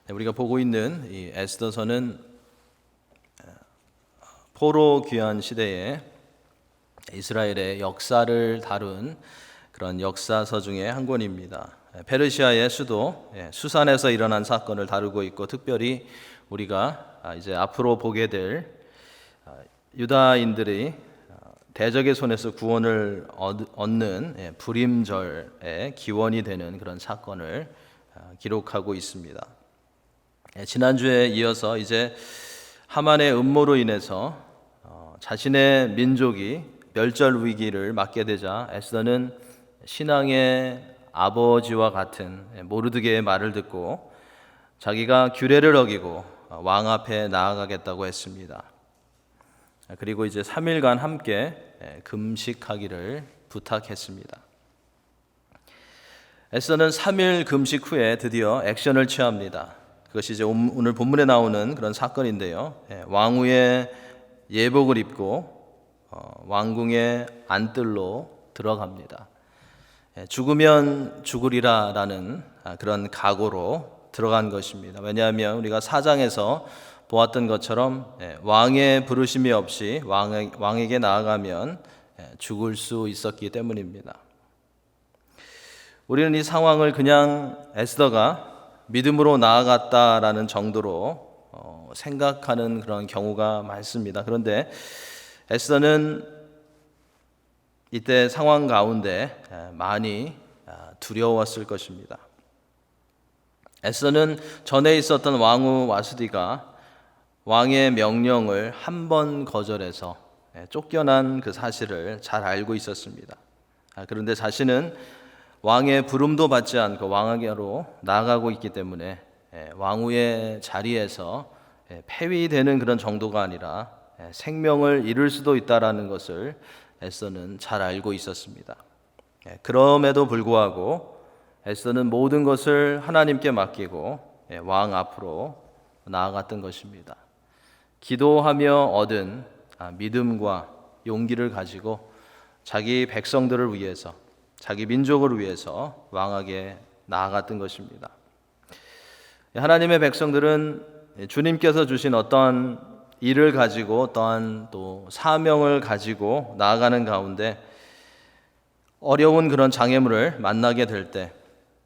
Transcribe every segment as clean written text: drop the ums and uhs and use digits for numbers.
우리가 보고 있는 이 에스더서는 포로 귀환 시대에 이스라엘의 역사를 다룬 그런 역사서 중에 한 권입니다. 페르시아의 수도 수산에서 일어난 사건을 다루고 있고, 특별히 우리가 이제 앞으로 보게 될 유다인들이 대적의 손에서 구원을 얻는 불임절의 기원이 되는 그런 사건을 기록하고 있습니다. 지난주에 이어서 이제 하만의 음모로 인해서 자신의 민족이 멸절 위기를 맞게 되자 에스더는 신앙의 아버지와 같은 모르드게의 말을 듣고 자기가 규례를 어기고 왕 앞에 나아가겠다고 했습니다. 그리고 이제 3일간 함께 금식하기를 부탁했습니다. 에스더는 3일 금식 후에 드디어 액션을 취합니다. 그것이 이제 오늘 본문에 나오는 그런 사건인데요. 왕후의 예복을 입고 왕궁의 안뜰로 들어갑니다. 죽으면 죽으리라라는 그런 각오로 들어간 것입니다. 왜냐하면 우리가 4장에서 보았던 것처럼 왕의 부르심이 없이 왕에게 나아가면 죽을 수 있었기 때문입니다. 우리는 이 상황을 그냥 에스더가 믿음으로 나아갔다라는 정도로 생각하는 그런 경우가 많습니다. 그런데 에스더는 이때 상황 가운데 많이 두려웠을 것입니다. 에스더는 전에 있었던 왕후 와스디가 왕의 명령을 한 번 거절해서 쫓겨난 그 사실을 잘 알고 있었습니다. 그런데 자신은 왕의 부름도 받지 않고 왕에게로 나아가고 있기 때문에 왕후의 자리에서 폐위되는 그런 정도가 아니라 생명을 잃을 수도 있다라는 것을 에스더는 잘 알고 있었습니다. 그럼에도 불구하고 에스더는 모든 것을 하나님께 맡기고 왕 앞으로 나아갔던 것입니다. 기도하며 얻은 믿음과 용기를 가지고 자기 백성들을 위해서, 자기 민족을 위해서 왕에게 나아갔던 것입니다. 하나님의 백성들은 주님께서 주신 어떠한 일을 가지고 어떠한 또 사명을 가지고 나아가는 가운데 어려운 그런 장애물을 만나게 될 때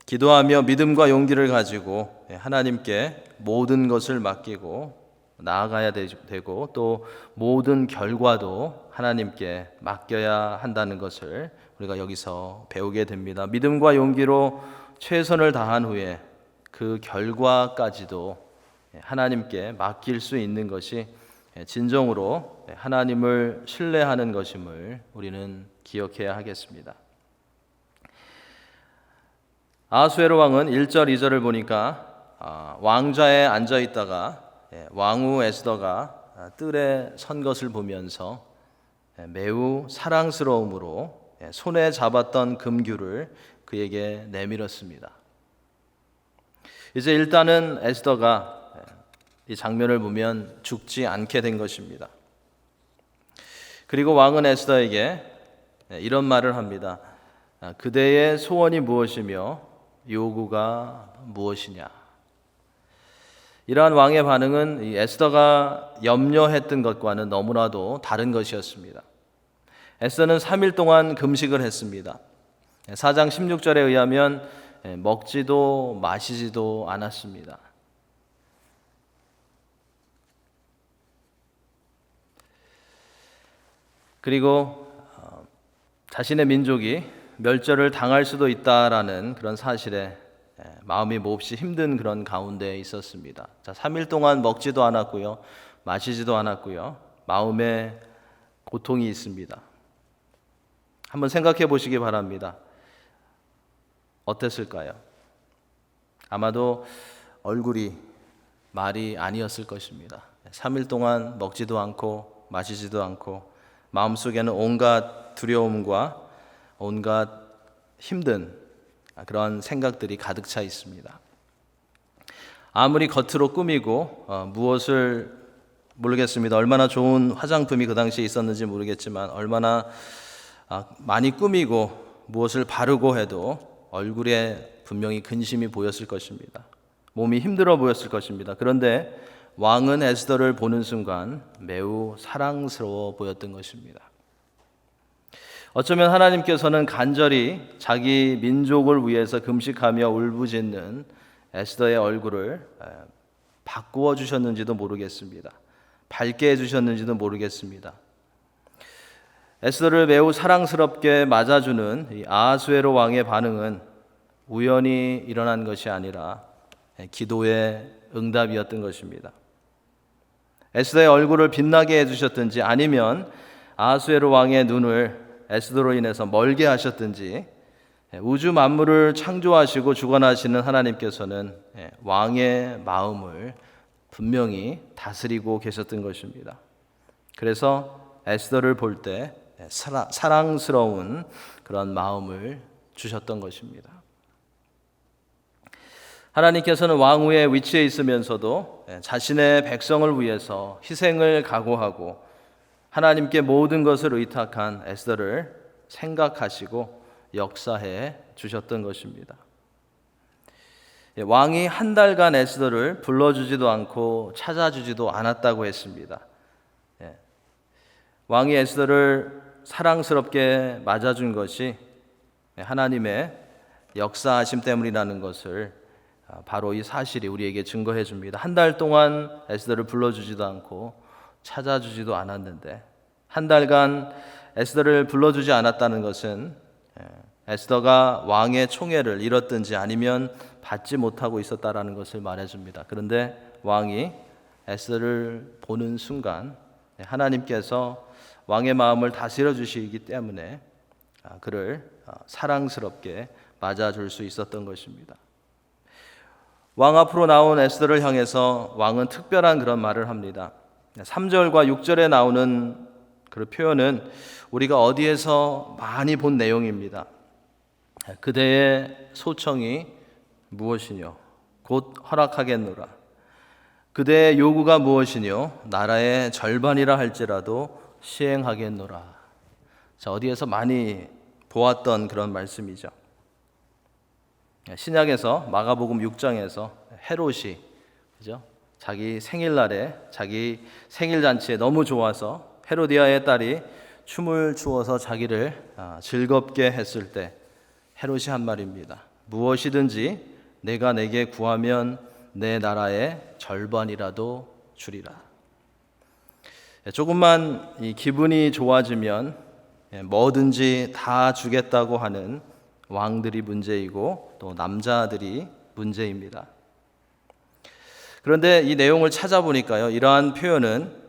기도하며 믿음과 용기를 가지고 하나님께 모든 것을 맡기고 나아가야 되고, 또 모든 결과도 하나님께 맡겨야 한다는 것을 우리가 여기서 배우게 됩니다. 믿음과 용기로 최선을 다한 후에 그 결과까지도 하나님께 맡길 수 있는 것이 진정으로 하나님을 신뢰하는 것임을 우리는 기억해야 하겠습니다. 아하수에로 왕은 1절, 2절을 보니까 왕좌에 앉아 있다가 왕후 에스더가 뜰에 선 것을 보면서 매우 사랑스러움으로 손에 잡았던 금규를 그에게 내밀었습니다. 이제 일단은 에스더가 이 장면을 보면 죽지 않게 된 것입니다. 그리고 왕은 에스더에게 이런 말을 합니다. 그대의 소원이 무엇이며 요구가 무엇이냐? 이러한 왕의 반응은 이 에스더가 염려했던 것과는 너무나도 다른 것이었습니다. 에스더는 3일 동안 금식을 했습니다. 4장 16절에 의하면 먹지도 마시지도 않았습니다. 그리고 자신의 민족이 멸절을 당할 수도 있다라는 그런 사실에 마음이 몹시 힘든 그런 가운데 있었습니다. 3일 동안 먹지도 않았고요, 마시지도 않았고요, 마음에 고통이 있습니다. 한번 생각해 보시기 바랍니다. 어땠을까요? 아마도 얼굴이 말이 아니었을 것입니다. 3일 동안 먹지도 않고 마시지도 않고 마음속에는 온갖 두려움과 온갖 힘든 그런 생각들이 가득 차 있습니다. 아무리 겉으로 꾸미고 무엇을 모르겠습니다. 얼마나 좋은 화장품이 그 당시에 있었는지 모르겠지만 얼마나 많이 꾸미고 무엇을 바르고 해도 얼굴에 분명히 근심이 보였을 것입니다. 몸이 힘들어 보였을 것입니다. 그런데 왕은 에스더를 보는 순간 매우 사랑스러워 보였던 것입니다. 어쩌면 하나님께서는 간절히 자기 민족을 위해서 금식하며 울부짖는 에스더의 얼굴을 바꾸어 주셨는지도 모르겠습니다. 밝게 해주셨는지도 모르겠습니다. 에스더를 매우 사랑스럽게 맞아주는 이 아하수에로 왕의 반응은 우연히 일어난 것이 아니라 기도의 응답이었던 것입니다. 에스더의 얼굴을 빛나게 해주셨든지 아니면 아하수에로 왕의 눈을 에스더로 인해서 멀게 하셨든지 우주 만물을 창조하시고 주관하시는 하나님께서는 왕의 마음을 분명히 다스리고 계셨던 것입니다. 그래서 에스더를 볼 때 사랑스러운 그런 마음을 주셨던 것입니다. 하나님께서는 왕후의 위치에 있으면서도 자신의 백성을 위해서 희생을 각오하고 하나님께 모든 것을 의탁한 에스더를 생각하시고 역사해 주셨던 것입니다. 왕이 한 달간 에스더를 불러주지도 않고 찾아주지도 않았다고 했습니다. 왕이 에스더를 사랑스럽게 맞아준 것이 하나님의 역사하심 때문이라는 것을 바로 이 사실이 우리에게 증거해 줍니다. 한 달 동안 에스더를 불러주지도 않고 찾아주지도 않았는데 한 달간 에스더를 불러주지 않았다는 것은 에스더가 왕의 총애를 잃었든지 아니면 받지 못하고 있었다라는 것을 말해줍니다. 그런데 왕이 에스더를 보는 순간 하나님께서 왕의 마음을 다스려 주시기 때문에 그를 사랑스럽게 맞아줄 수 있었던 것입니다. 왕 앞으로 나온 에스더를 향해서 왕은 특별한 그런 말을 합니다. 3절과 6절에 나오는 그 표현은 우리가 어디에서 많이 본 내용입니다. 그대의 소청이 무엇이뇨? 곧 허락하겠노라. 그대의 요구가 무엇이뇨? 나라의 절반이라 할지라도 시행하겠노라. 자, 어디에서 많이 보았던 그런 말씀이죠. 신약에서 마가복음 6장에서 헤롯이 그죠? 자기 생일날에 자기 생일 잔치에 너무 좋아서 헤로디아의 딸이 춤을 추어서 자기를 즐겁게 했을 때 헤롯이 한 말입니다. 무엇이든지 내가 내게 구하면 내 나라의 절반이라도 주리라. 조금만 이 기분이 좋아지면 뭐든지 다 주겠다고 하는 왕들이 문제이고 또 남자들이 문제입니다. 그런데 이 내용을 찾아보니까요, 이러한 표현은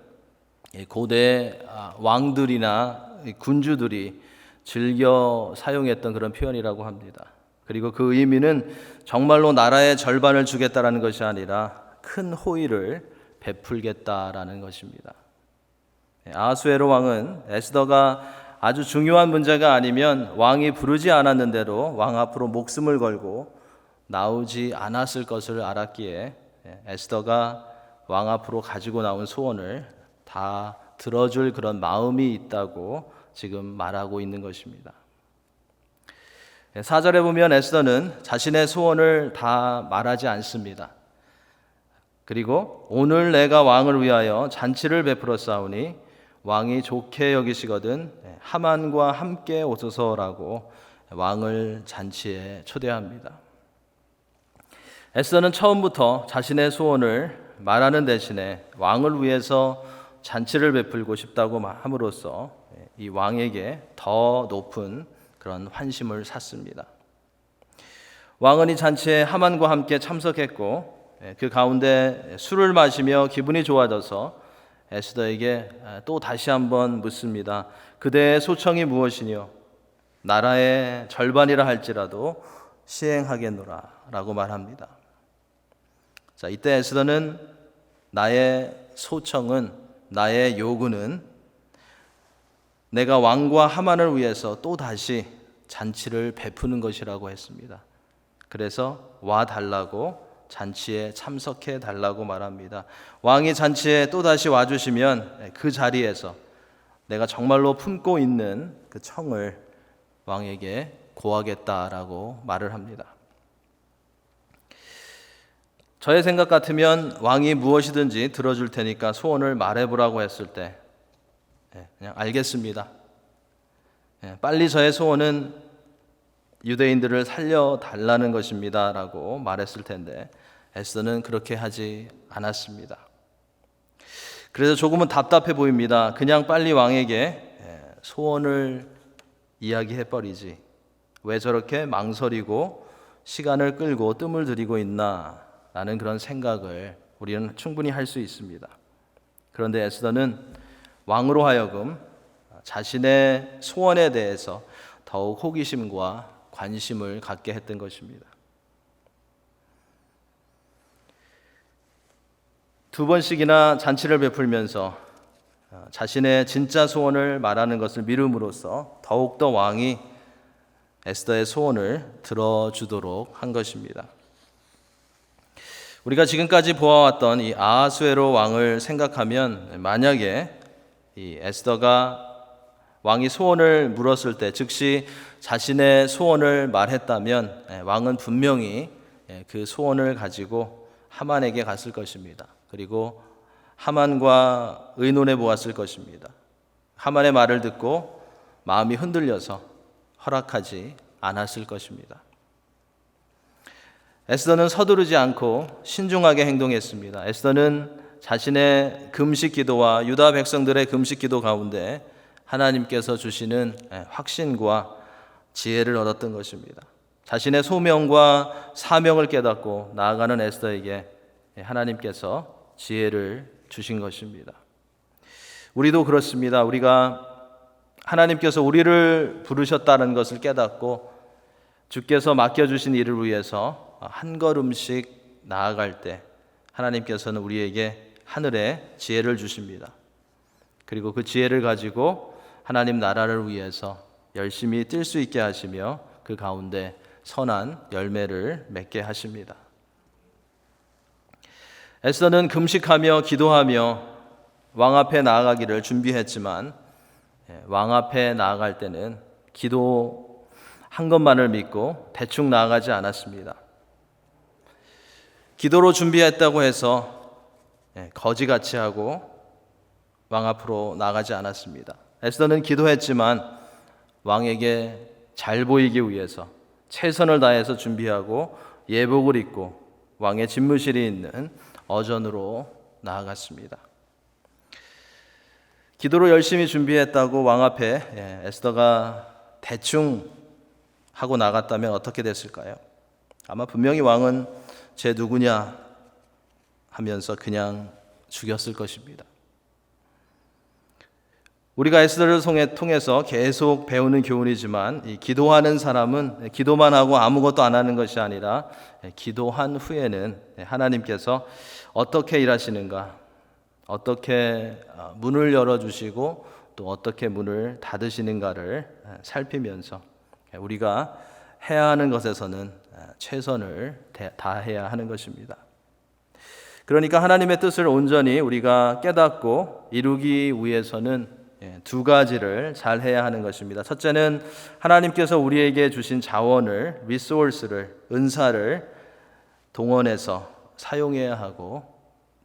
고대 왕들이나 군주들이 즐겨 사용했던 그런 표현이라고 합니다. 그리고 그 의미는 정말로 나라의 절반을 주겠다라는 것이 아니라 큰 호의를 베풀겠다라는 것입니다. 아하수에로 왕은 에스더가 아주 중요한 문제가 아니면 왕이 부르지 않았는데도 왕 앞으로 목숨을 걸고 나오지 않았을 것을 알았기에 에스더가 왕 앞으로 가지고 나온 소원을 다 들어줄 그런 마음이 있다고 지금 말하고 있는 것입니다. 4절에 보면 에스더는 자신의 소원을 다 말하지 않습니다. 그리고 오늘 내가 왕을 위하여 잔치를 베풀었사오니 왕이 좋게 여기시거든 하만과 함께 오소서라고 왕을 잔치에 초대합니다. 에스더는 처음부터 자신의 소원을 말하는 대신에 왕을 위해서 잔치를 베풀고 싶다고 함으로써 이 왕에게 더 높은 그런 환심을 샀습니다. 왕은 이 잔치에 하만과 함께 참석했고 그 가운데 술을 마시며 기분이 좋아져서 에스더에게 또 다시 한번 묻습니다. 그대의 소청이 무엇이뇨? 나라의 절반이라 할지라도 시행하겠노라 라고 말합니다. 자, 이때 에스더는 나의 소청은, 나의 요구는 내가 왕과 하만을 위해서 또 다시 잔치를 베푸는 것이라고 했습니다. 그래서 와 달라고, 잔치에 참석해 달라고 말합니다. 왕이 잔치에 또 다시 와주시면 그 자리에서 내가 정말로 품고 있는 그 청을 왕에게 고하겠다라고 말을 합니다. 저의 생각 같으면 왕이 무엇이든지 들어줄 테니까 소원을 말해보라고 했을 때 그냥 알겠습니다. 빨리 저의 소원은 유대인들을 살려달라는 것입니다 라고 말했을 텐데 에스더는 그렇게 하지 않았습니다. 그래서 조금은 답답해 보입니다. 그냥 빨리 왕에게 소원을 이야기해버리지 왜 저렇게 망설이고 시간을 끌고 뜸을 들이고 있나 라는 그런 생각을 우리는 충분히 할 수 있습니다. 그런데 에스더는 왕으로 하여금 자신의 소원에 대해서 더욱 호기심과 관심을 갖게 했던 것입니다. 두 번씩이나 잔치를 베풀면서 자신의 진짜 소원을 말하는 것을 미룸으로써 더욱더 왕이 에스더의 소원을 들어주도록 한 것입니다. 우리가 지금까지 보아왔던 이 아하수에로 왕을 생각하면 만약에 이 에스더가 왕이 소원을 물었을 때 즉시 자신의 소원을 말했다면 왕은 분명히 그 소원을 가지고 하만에게 갔을 것입니다. 그리고 하만과 의논해 보았을 것입니다. 하만의 말을 듣고 마음이 흔들려서 허락하지 않았을 것입니다. 에스더는 서두르지 않고 신중하게 행동했습니다. 에스더는 자신의 금식 기도와 유다 백성들의 금식 기도 가운데 하나님께서 주시는 확신과 지혜를 얻었던 것입니다. 자신의 소명과 사명을 깨닫고 나아가는 에스더에게 하나님께서 지혜를 주신 것입니다. 우리도 그렇습니다. 우리가 하나님께서 우리를 부르셨다는 것을 깨닫고 주께서 맡겨주신 일을 위해서 한 걸음씩 나아갈 때 하나님께서는 우리에게 하늘에 지혜를 주십니다. 그리고 그 지혜를 가지고 하나님 나라를 위해서 열심히 뛸 수 있게 하시며 그 가운데 선한 열매를 맺게 하십니다. 에스더는 금식하며 기도하며 왕 앞에 나아가기를 준비했지만 왕 앞에 나아갈 때는 기도한 것만을 믿고 대충 나아가지 않았습니다. 기도로 준비했다고 해서 거지같이 하고 왕 앞으로 나가지 않았습니다. 에스더는 기도했지만 왕에게 잘 보이기 위해서 최선을 다해서 준비하고 예복을 입고 왕의 집무실이 있는 어전으로 나아갔습니다. 기도로 열심히 준비했다고 왕 앞에 에스더가 대충 하고 나갔다면 어떻게 됐을까요? 아마 분명히 왕은 쟤 누구냐 하면서 그냥 죽였을 것입니다. 우리가 에스더를 통해서 계속 배우는 교훈이지만 이 기도하는 사람은 기도만 하고 아무것도 안 하는 것이 아니라 기도한 후에는 하나님께서 어떻게 일하시는가, 어떻게 문을 열어주시고 또 어떻게 문을 닫으시는가를 살피면서 우리가 해야 하는 것에서는 최선을 다해야 하는 것입니다. 그러니까 하나님의 뜻을 온전히 우리가 깨닫고 이루기 위해서는 두 가지를 잘 해야 하는 것입니다. 첫째는 하나님께서 우리에게 주신 자원을, 리소스를, 은사를 동원해서 사용해야 하고,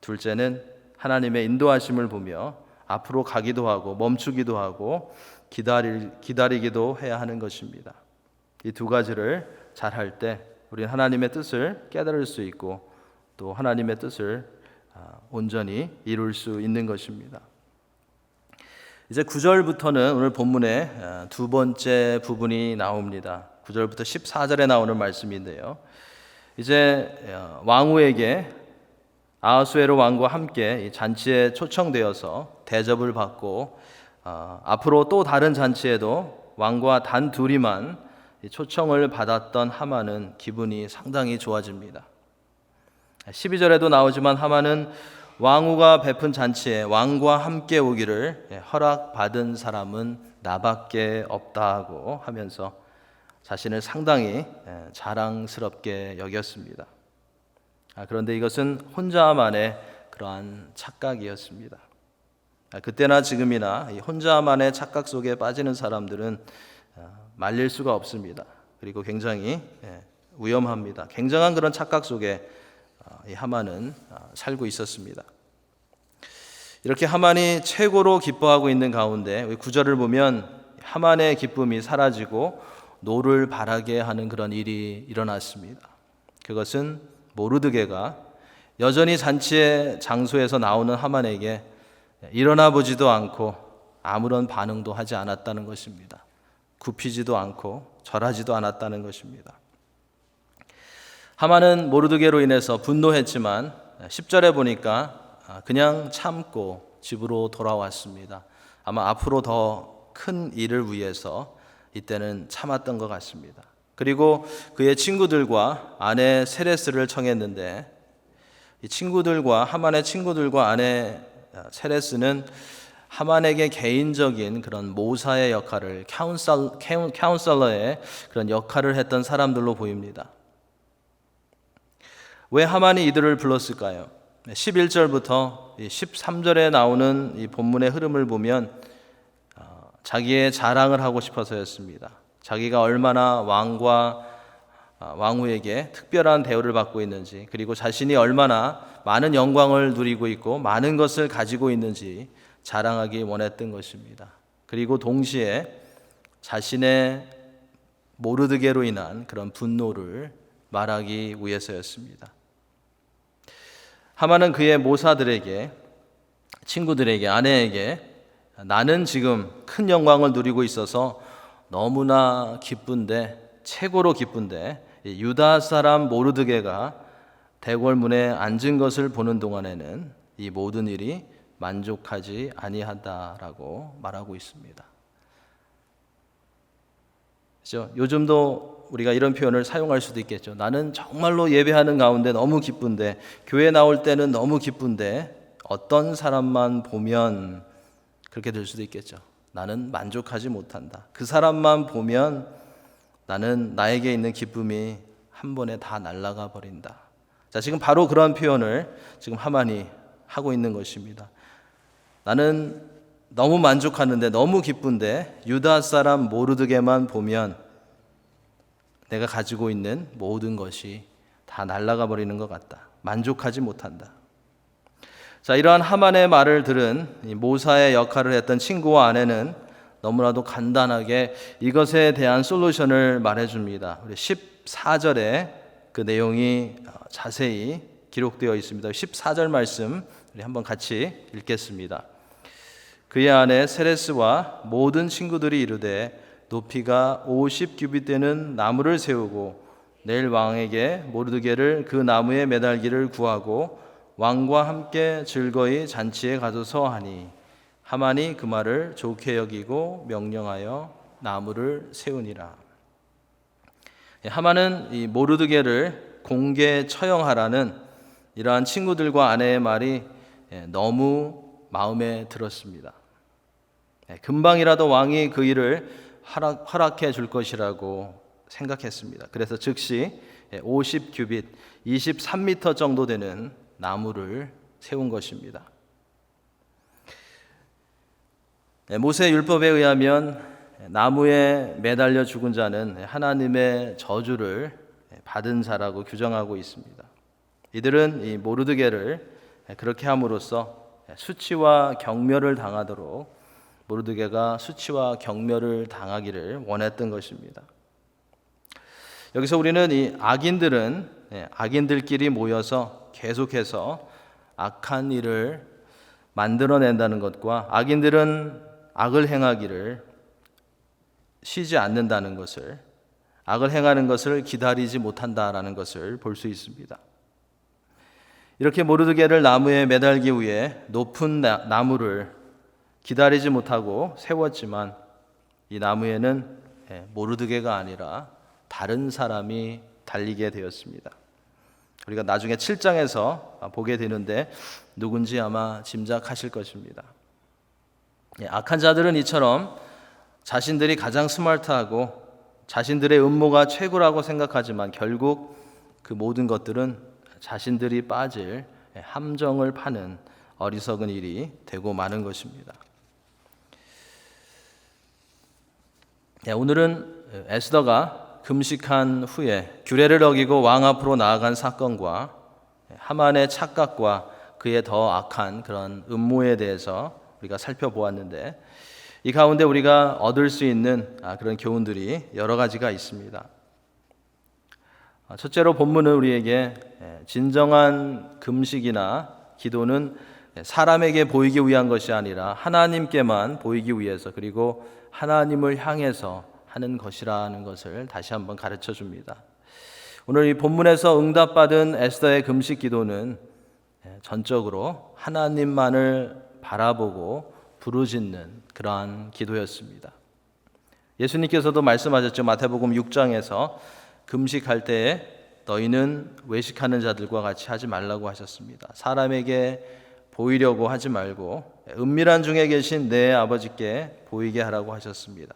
둘째는 하나님의 인도하심을 보며 앞으로 가기도 하고 멈추기도 하고 기다리기도 해야 하는 것입니다. 이 두 가지를 잘 할 때 우리는 하나님의 뜻을 깨달을 수 있고 또 하나님의 뜻을 온전히 이룰 수 있는 것입니다. 이제 9절부터는 오늘 본문의 두 번째 부분이 나옵니다. 9절부터 14절에 나오는 말씀인데요. 이제 왕후에게 아하수에로 왕과 함께 잔치에 초청되어서 대접을 받고 앞으로 또 다른 잔치에도 왕과 단 둘이만 초청을 받았던 하만은 기분이 상당히 좋아집니다. 12절에도 나오지만 하만은 왕후가 베푼 잔치에 왕과 함께 오기를 허락받은 사람은 나밖에 없다고 하면서 자신을 상당히 자랑스럽게 여겼습니다. 그런데 이것은 혼자만의 그러한 착각이었습니다. 그때나 지금이나 혼자만의 착각 속에 빠지는 사람들은 말릴 수가 없습니다. 그리고 굉장히 위험합니다. 굉장한 그런 착각 속에 이 하만은 살고 있었습니다. 이렇게 하만이 최고로 기뻐하고 있는 가운데 9절을 보면 하만의 기쁨이 사라지고 노를 바라게 하는 그런 일이 일어났습니다. 그것은 모르드게가 여전히 잔치의 장소에서 나오는 하만에게 일어나 보지도 않고 아무런 반응도 하지 않았다는 것입니다. 굽히지도 않고 절하지도 않았다는 것입니다. 하만은 모르드게로 인해서 분노했지만 10절에 보니까 그냥 참고 집으로 돌아왔습니다. 아마 앞으로 더 큰 일을 위해서 이때는 참았던 것 같습니다. 그리고 그의 친구들과 아내 세레스를 청했는데 이 친구들과 하만의 친구들과 아내 세레스는 하만에게 개인적인 그런 모사의 역할을 카운셀러의 그런 역할을 했던 사람들로 보입니다. 왜 하만이 이들을 불렀을까요? 11절부터 13절에 나오는 이 본문의 흐름을 보면 자기의 자랑을 하고 싶어서였습니다. 자기가 얼마나 왕후에게 특별한 대우를 받고 있는지, 그리고 자신이 얼마나 많은 영광을 누리고 있고 많은 것을 가지고 있는지 자랑하기 원했던 것입니다. 그리고 동시에 자신의 모르드게로 인한 그런 분노를 말하기 위해서였습니다. 하만은 그의 모사들에게, 친구들에게, 아내에게 나는 지금 큰 영광을 누리고 있어서 너무나 기쁜데, 최고로 기쁜데 유다 사람 모르드게가 대궐문에 앉은 것을 보는 동안에는 이 모든 일이 만족하지 아니하다라고 말하고 있습니다. 그렇죠? 요즘도 우리가 이런 표현을 사용할 수도 있겠죠. 나는 정말로 예배하는 가운데 너무 기쁜데, 교회 나올 때는 너무 기쁜데 어떤 사람만 보면 그렇게 될 수도 있겠죠. 나는 만족하지 못한다. 그 사람만 보면 나는 나에게 있는 기쁨이 한 번에 다 날아가 버린다. 자, 지금 바로 그런 표현을 지금 하만이 하고 있는 것입니다. 나는 너무 만족하는데, 너무 기쁜데 유다 사람 모르드게만 보면 내가 가지고 있는 모든 것이 다 날아가 버리는 것 같다. 만족하지 못한다. 자, 이러한 하만의 말을 들은 이 모사의 역할을 했던 친구와 아내는 너무나도 간단하게 이것에 대한 솔루션을 말해줍니다. 우리 14절에 그 내용이 자세히 기록되어 있습니다. 14절 말씀 우리 한번 같이 읽겠습니다. 그의 아내 세레스와 모든 친구들이 이르되 높이가 50규빗 되는 나무를 세우고 내일 왕에게 모르드게를 그 나무에 매달기를 구하고 왕과 함께 즐거이 잔치에 가서서 하니 하만이 그 말을 좋게 여기고 명령하여 나무를 세우니라. 하만은 이 모르드게를 공개 처형하라는 이러한 친구들과 아내의 말이 너무 마음에 들었습니다. 금방이라도 왕이 그 일을 허락해 줄 것이라고 생각했습니다. 그래서 즉시 50규빗, 23m 정도 되는 나무를 세운 것입니다. 모세 율법에 의하면 나무에 매달려 죽은 자는 하나님의 저주를 받은 자라고 규정하고 있습니다. 이들은 이 모르드게를 그렇게 함으로써 수치와 경멸을 당하도록 모르드게가 수치와 경멸을 당하기를 원했던 것입니다. 여기서 우리는 이 악인들끼리 모여서 계속해서 악한 일을 만들어낸다는 것과 악인들은 악을 행하기를 쉬지 않는다는 것을, 악을 행하는 것을 기다리지 못한다라는 것을 볼 수 있습니다. 이렇게 모르드게를 나무에 매달기 위해 높은 나무를 기다리지 못하고 세웠지만 이 나무에는 모르드게가 아니라 다른 사람이 달리게 되었습니다. 우리가 나중에 7장에서 보게 되는데 누군지 아마 짐작하실 것입니다. 악한 자들은 이처럼 자신들이 가장 스마트하고 자신들의 음모가 최고라고 생각하지만 결국 그 모든 것들은 자신들이 빠질 함정을 파는 어리석은 일이 되고 마는 것입니다. 오늘은 에스더가 금식한 후에 규례를 어기고 왕 앞으로 나아간 사건과 하만의 착각과 그의 더 악한 그런 음모에 대해서 우리가 살펴보았는데, 이 가운데 우리가 얻을 수 있는 그런 교훈들이 여러 가지가 있습니다. 첫째로 본문은 우리에게 진정한 금식이나 기도는 사람에게 보이기 위한 것이 아니라 하나님께만 보이기 위해서, 그리고 하나님을 향해서 하는 것이라는 것을 다시 한번 가르쳐 줍니다. 오늘 이 본문에서 응답받은 에스더의 금식 기도는 전적으로 하나님만을 바라보고 부르짖는 그러한 기도였습니다. 예수님께서도 말씀하셨죠. 마태복음 6장에서 금식할 때에 너희는 외식하는 자들과 같이 하지 말라고 하셨습니다. 사람에게 보이려고 하지 말고 은밀한 중에 계신 내 아버지께 보이게 하라고 하셨습니다.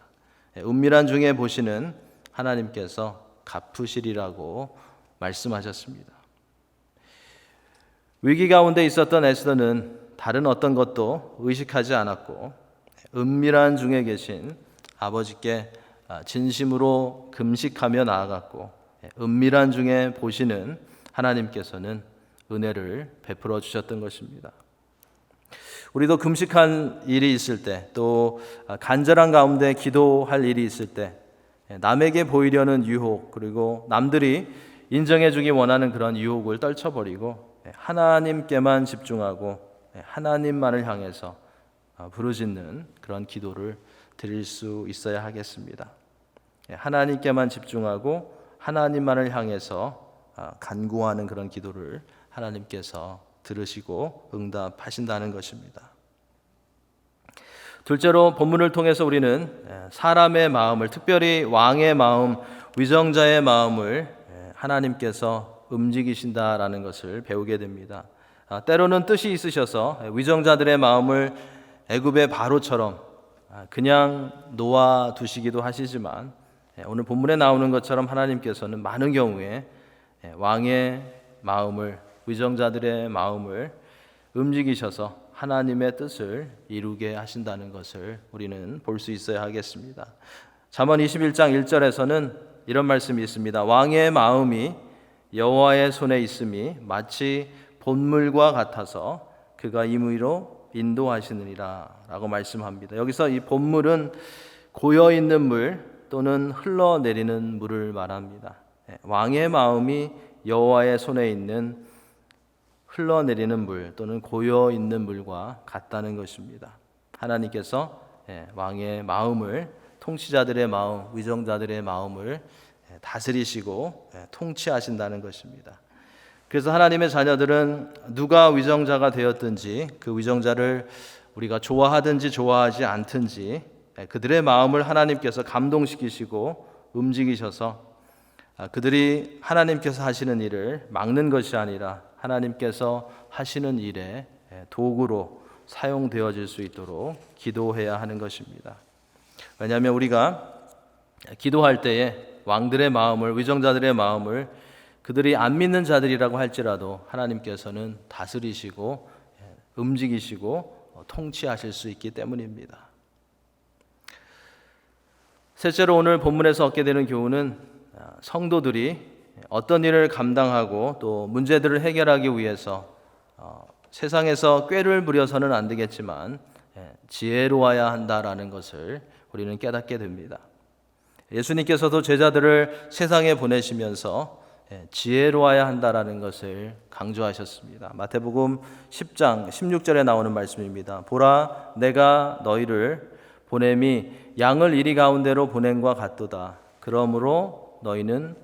은밀한 중에 보시는 하나님께서 갚으시리라고 말씀하셨습니다. 위기 가운데 있었던 에스더는 다른 어떤 것도 의식하지 않았고 은밀한 중에 계신 아버지께 진심으로 금식하며 나아갔고, 은밀한 중에 보시는 하나님께서는 은혜를 베풀어 주셨던 것입니다. 우리도 금식한 일이 있을 때, 또 간절한 가운데 기도할 일이 있을 때 남에게 보이려는 유혹, 그리고 남들이 인정해 주기 원하는 그런 유혹을 떨쳐버리고 하나님께만 집중하고 하나님만을 향해서 부르짖는 그런 기도를 드릴 수 있어야 하겠습니다. 하나님께만 집중하고 하나님만을 향해서 간구하는 그런 기도를 하나님께서 들으시고 응답하신다는 것입니다. 둘째로 본문을 통해서 우리는 사람의 마음을, 특별히 왕의 마음, 위정자의 마음을 하나님께서 움직이신다라는 것을 배우게 됩니다. 때로는 뜻이 있으셔서 위정자들의 마음을 애굽의 바로처럼 그냥 놓아 두시기도 하시지만, 오늘 본문에 나오는 것처럼 하나님께서는 많은 경우에 왕의 마음을, 위정자들의 마음을 움직이셔서 하나님의 뜻을 이루게 하신다는 것을 우리는 볼 수 있어야 하겠습니다. 잠언 21장 1절에서는 이런 말씀이 있습니다. 왕의 마음이 여호와의 손에 있음이 마치 본물과 같아서 그가 임의로 인도하시느니라 라고 말씀합니다. 여기서 이 본물은 고여있는 물 또는 흘러내리는 물을 말합니다. 왕의 마음이 여호와의 손에 있는 흘러내리는 물 또는 고여있는 물과 같다는 것입니다. 하나님께서 왕의 마음을, 통치자들의 마음, 위정자들의 마음을 다스리시고 통치하신다는 것입니다. 그래서 하나님의 자녀들은 누가 위정자가 되었든지 그 위정자를 우리가 좋아하든지 좋아하지 않든지 그들의 마음을 하나님께서 감동시키시고 움직이셔서 그들이 하나님께서 하시는 일을 막는 것이 아니라 하나님께서 하시는 일에 도구로 사용되어질 수 있도록 기도해야 하는 것입니다. 왜냐하면 우리가 기도할 때에 왕들의 마음을, 위정자들의 마음을 그들이 안 믿는 자들이라고 할지라도 하나님께서는 다스리시고 움직이시고 통치하실 수 있기 때문입니다. 셋째로 오늘 본문에서 얻게 되는 교훈은 성도들이 어떤 일을 감당하고 또 문제들을 해결하기 위해서 세상에서 꾀를 부려서는 안 되겠지만 지혜로워야 한다라는 것을 우리는 깨닫게 됩니다. 예수님께서도 제자들을 세상에 보내시면서 지혜로워야 한다라는 것을 강조하셨습니다. 마태복음 10장 16절에 나오는 말씀입니다. 보라, 내가 너희를 보냄이 양을 이리 가운데로 보냄과 같도다. 그러므로 너희는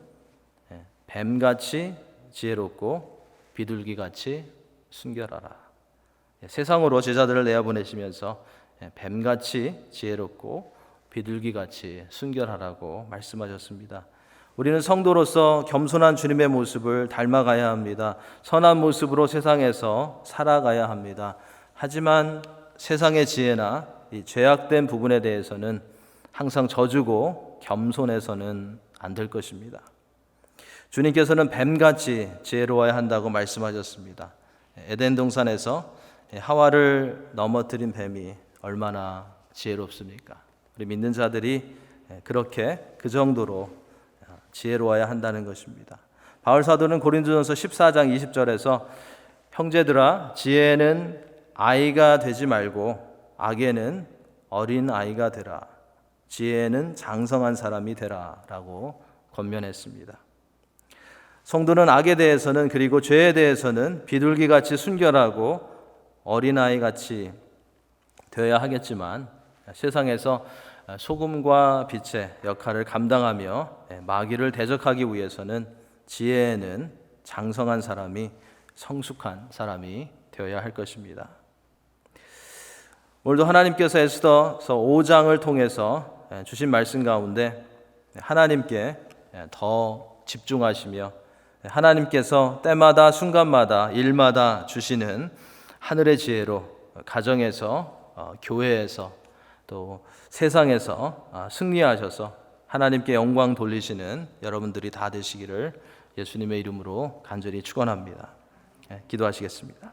뱀같이 지혜롭고 비둘기같이 순결하라. 세상으로 제자들을 내어보내시면서 뱀같이 지혜롭고 비둘기같이 순결하라고 말씀하셨습니다. 우리는 성도로서 겸손한 주님의 모습을 닮아가야 합니다. 선한 모습으로 세상에서 살아가야 합니다. 하지만 세상의 지혜나 이 죄악된 부분에 대해서는 항상 져주고 겸손해서는 안 될 것입니다. 주님께서는 뱀같이 지혜로워야 한다고 말씀하셨습니다. 에덴 동산에서 하와를 넘어뜨린 뱀이 얼마나 지혜롭습니까? 우리 믿는 자들이 그렇게 그 정도로 지혜로워야 한다는 것입니다. 바울 사도는 고린도전서 14장 20절에서 형제들아 지혜는 아이가 되지 말고 악에는 어린 아이가 되라. 지혜는 장성한 사람이 되라 라고 권면했습니다. 성도는 악에 대해서는 그리고 죄에 대해서는 비둘기같이 순결하고 어린아이같이 되어야 하겠지만 세상에서 소금과 빛의 역할을 감당하며 마귀를 대적하기 위해서는 지혜에는 장성한 사람이 성숙한 사람이 되어야 할 것입니다. 오늘도 하나님께서 에스더서 5장을 통해서 주신 말씀 가운데 하나님께 더 집중하시며 하나님께서 때마다 순간마다 일마다 주시는 하늘의 지혜로 가정에서 교회에서 또 세상에서 승리하셔서 하나님께 영광 돌리시는 여러분들이 다 되시기를 예수님의 이름으로 간절히 축원합니다. 기도하시겠습니다.